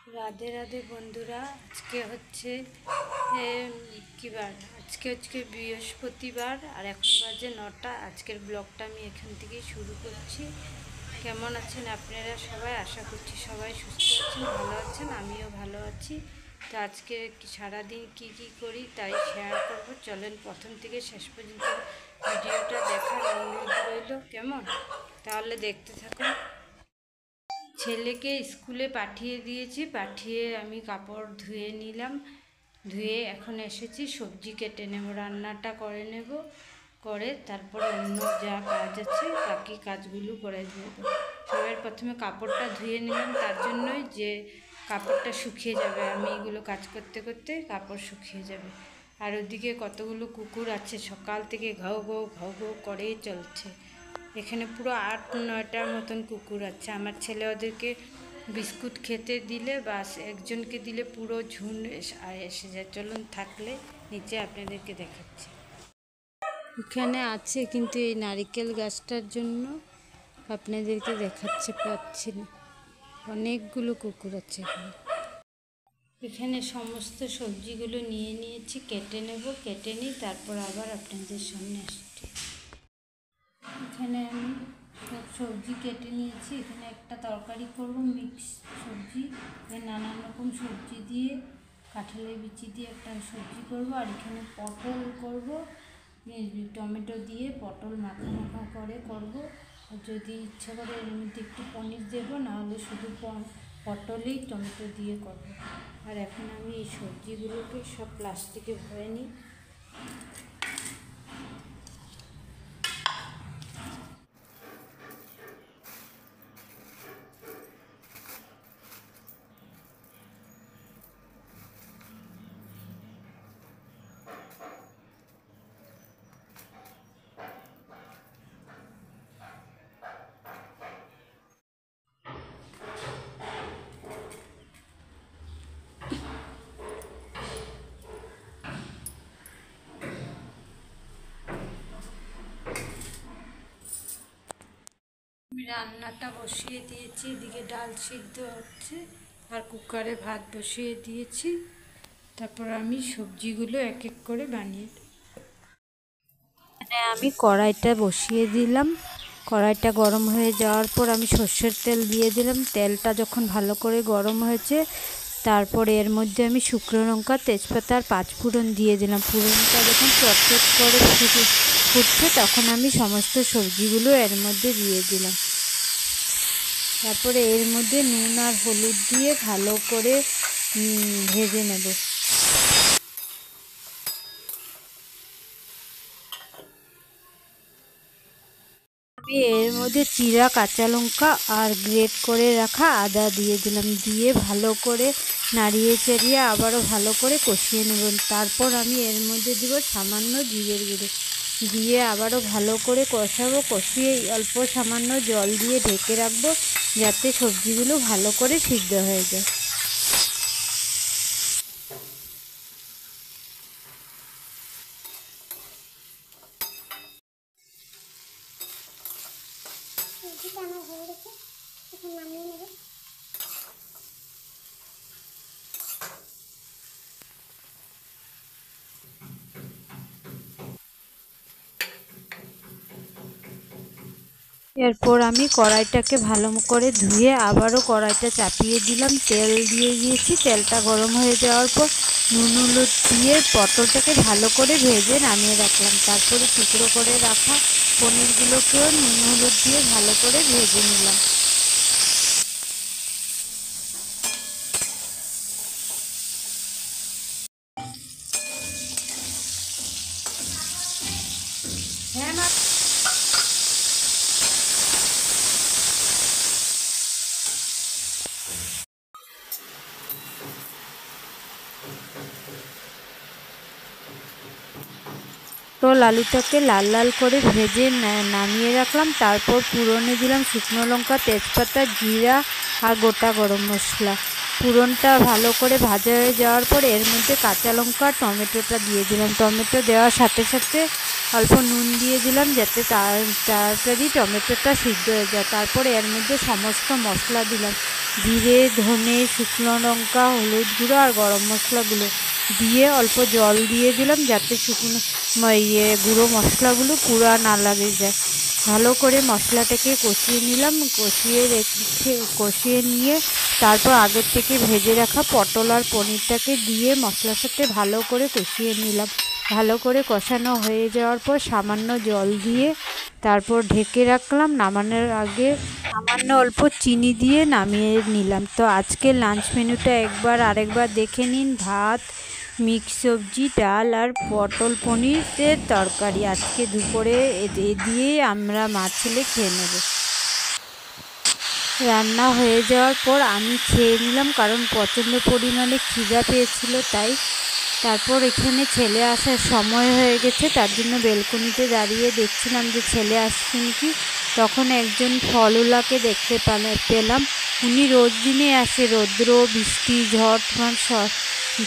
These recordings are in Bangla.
রাধে রাধে বন্ধুরা, আজকে হচ্ছে কী বার? আজকে বৃহস্পতিবার আর এখন বাজে 9টা। আজকের ব্লগটা আমি এখান থেকেই শুরু করছি। কেমন আছেন আপনারা সবাই? আশা করছি সবাই সুস্থ আছেন, ভালো আছেন, আমিও ভালো আছি। তো আজকে সারাদিন কি করি তাই শেয়ার করব। চলেন প্রথম থেকে শেষ পর্যন্ত ভিডিওটা দেখার অনুরোধ রইল। কেমন? তাহলে দেখতে থাকুন। ছেলেকে স্কুলে পাঠিয়ে দিয়েছি, পাঠিয়ে আমি কাপড় ধুয়ে নিলাম। ধুয়ে এখন এসেছি, সবজি কেটে নেব, রান্নাটা করে নেব, করে তারপর অন্য যা কাজ আছে বাকি কাজগুলো করে দেব। সবার প্রথমে কাপড়টা ধুয়ে নিলাম, তার জন্যই যে কাপড়টা শুকিয়ে যাবে, আমি এগুলো কাজ করতে করতে কাপড় শুকিয়ে যাবে। আর ওদিকে কতগুলো কুকুর আছে, সকাল থেকে ঘাউ ঘাউ করেই চলছে। এখানে পুরো 8-9টার মতন কুকুর আছে। আমার ছেলে ওদেরকে বিস্কুট খেতে দিলে বাস, একজনকে দিলে পুরো ঝুন এসে যায়। চলুন থাকলে নিচে আপনাদেরকে দেখাচ্ছি। এখানে আছে কিন্তু এই নারিকেল গাছটার জন্য আপনাদেরকে দেখাচ্ছে পাচ্ছি না। অনেকগুলো কুকুর আছে এখানে। এখানে সমস্ত সবজিগুলো নিয়ে নিয়েছি, কেটে নেব, কেটে নিই তারপর আবার আপনাদের সামনে আসছি। এখানে আমি সব সবজি কেটে নিয়েছি। এখানে একটা তরকারি করব, মিক্স সবজি, নানান রকম সবজি দিয়ে, কাঁঠালের বিচি দিয়ে একটা সবজি করব। আর এখানে পটল করব, টমেটো দিয়ে পটল মাখা মাখা করে করব। আর যদি ইচ্ছা করে এর মধ্যে একটু পনির দেবো, নাহলে শুধু পটলেই টমেটো দিয়ে করব। আর এখন আমি এই সবজিগুলোকে সব প্লাস্টিকে ভরে নিই। আমি রান্নাটা বসিয়ে দিয়েছি, এদিকে ডাল সিদ্ধ হচ্ছে আর কুকারে ভাত বসিয়ে দিয়েছি। তারপর আমি সবজিগুলো এক এক করে বানিয়ে আমি কড়াইটা বসিয়ে দিলাম। কড়াইটা গরম হয়ে যাওয়ার পর আমি সর্ষের তেল দিয়ে দিলাম। তেলটা যখন ভালো করে গরম হয়েছে, তারপর এর মধ্যে আমি শুকনো লঙ্কা, তেজপাতা আর 5 ফোড়ন দিয়ে দিলাম। ফোড়নটা যখন চটচট করে ফুটছে তখন আমি সমস্ত সবজিগুলো এর মধ্যে দিয়ে দিলাম। তারপরে এর মধ্যে নুন আর হলুদ দিয়ে ভালো করে ভেজে নেব। আমি এর মধ্যে চিরা কাঁচা লঙ্কা আর গ্রেট করে রাখা আদা দিয়ে দিলাম। দিয়ে ভালো করে নাড়িয়ে চাড়িয়ে আবারও ভালো করে কষিয়ে নেব। তারপর আমি এর মধ্যে দিব সামান্য জিরের গুঁড়ো, দিয়ে আবারও ভালো করে কষাবো। কষিয়ে অল্প সামান্য জল দিয়ে ঢেকে রাখবো, যাতে সবজিগুলো ভালো করে সিদ্ধ হয়ে যায়। আমার হয়ে গেছে, এখন নামিয়ে নেব। এরপর আমি কড়াইটাকে ভালো করে ধুয়ে আবারও কড়াইটা চাপিয়ে দিলাম। তেল দিয়ে দিয়েছি। তেলটা গরম হয়ে যাওয়ার পর নুন হলুদ দিয়ে পটলটাকে ভালো করে ভেজে নামিয়ে রাখলাম। তারপরে টুকরো করে রাখা পনিরগুলোকেও নুন হলুদ দিয়ে ভালো করে ভেজে নিলাম। হ্যাঁ মা। পটল আলুটাকে লাল লাল করে ভেজে নামিয়ে রাখলাম। তারপর ফোড়নে দিলাম শুকনো লঙ্কা, তেজপাতা, জিরা আর গোটা গরম মশলা। ফোড়নটা ভালো করে ভাজা হয়ে যাওয়ার পর এর মধ্যে কাঁচা লঙ্কা, টমেটোটা দিয়ে দিলাম। টমেটো দেওয়ার সাথে সাথে অল্প নুন দিয়ে দিলাম যাতে তাড়াতাড়ি টমেটোটা সিদ্ধ হয়ে যায়। তারপর এর মধ্যে সমস্ত মশলা দিলাম, জিরে, ধনে, শুকনো লঙ্কা, হলুদ গুঁড়ো আর গরম মশলাগুলো দিয়ে অল্প জল দিয়ে দিলাম যাতে শুকনো গুঁড়ো মশলাগুলো পুরো না লাগে যায়। ভালো করে মশলাটাকে কষিয়ে নিলাম, কষিয়ে নিয়ে তারপর আগের থেকে ভেজে রাখা পটল আর পনিরটাকে দিয়ে মশলার সাথে ভালো করে কষিয়ে নিলাম। ভালো করে কষানো হয়ে যাওয়ার পর সামান্য জল দিয়ে তারপর ঢেকে রাখলাম। নামানোর আগে সামান্য অল্প চিনি দিয়ে নামিয়ে নিলাম। তো আজকে লাঞ্চ মেনুটা আরেকবার দেখে নিন। ভাত, মিক্স সবজি, ডাল আর পটল পনিরের তরকারি। আজকে দুপুরে এ দিয়েই আমরা মা ছেলে খেয়ে নেব। রান্না হয়ে যাওয়ার পর আমি খেয়ে নিলাম, কারণ প্রচণ্ড পরিমাণে খিদা পেয়েছিল তাই। তারপর এখানে ছেলে আসার সময় হয়ে গেছে, তার জন্য বেলকনিতে দাঁড়িয়ে দেখছিলাম যে ছেলে আসছে নাকি। তখন একজন ফলওয়ালাকে দেখতে পেলাম। উনি রোজ দিনে আসে, রৌদ্র, বৃষ্টি, ঝড় তুফান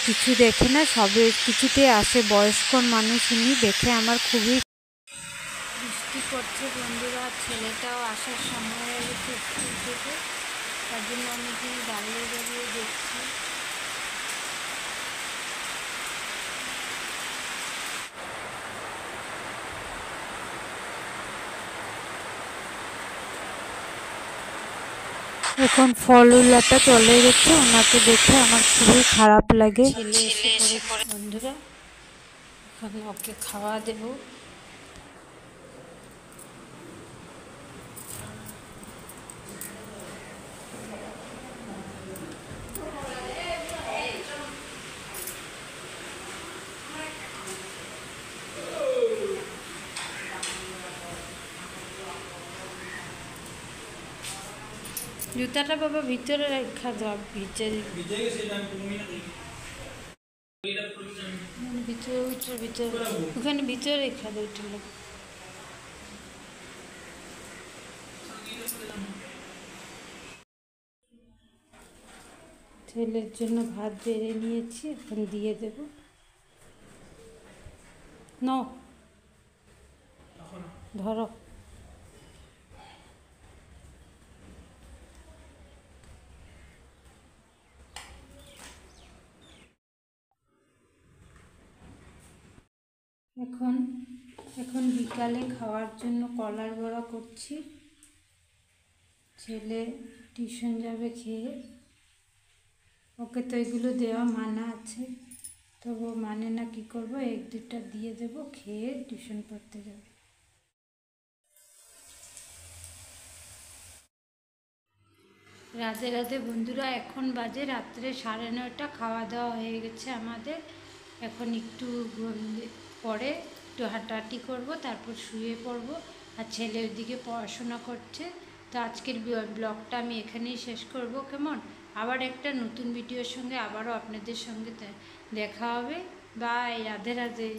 কিছু দেখে না, সবে কিছুতে আসে। বয়স্ক মানুষ উনি, দেখে আমার খুবই বৃষ্টি পড়ছে বন্ধুরা। ছেলেটাও আসার সময় হয়ে গেছে স্কুল থেকে, তার জন্য আমি দাঁড়িয়ে দেখছি। এখন ফলওয়ালাটা চলে গেছে, ওনাকে দেখে আমার খুবই খারাপ লাগে। ছেলে এসে পড়ে বন্ধুরা, এখন ওকে খাওয়া দেব। জুতাটা বাবা ভিতরে রাখা দাও, ভিতরে ওখানে ভিতরে রেখা দাও। ছেলের জন্য ভাত বেড়ে নিয়েছি, এখন দিয়ে দেব। ধরো। এখন বিকালে খাওয়ার জন্য কলার বড়া করছি। ছেলে টিউশন যাবে খেয়ে, ওকে তো এগুলো দেওয়া মানা আছে, তবু মানে না, কি করব, এক দুটা দিয়ে দেব, খেয়ে টিউশন পড়তে যাবে। রাধে রাধে বন্ধুরা, এখন বাজে রাত্রে 9:30। খাওয়া দাওয়া হয়ে গেছে আমাদের। এখন একটু পরে একটু হাঁটাহাঁটি করব, তারপর শুয়ে পড়ব। আর ছেলে ওইদিকে পড়াশোনা করছে। তো আজকের ব্লগটা আমি এখানেই শেষ করব। কেমন? আবার একটা নতুন ভিডিওর সঙ্গে আবারও আপনাদের সঙ্গে দেখা হবে। বাই, রাধে রাধে।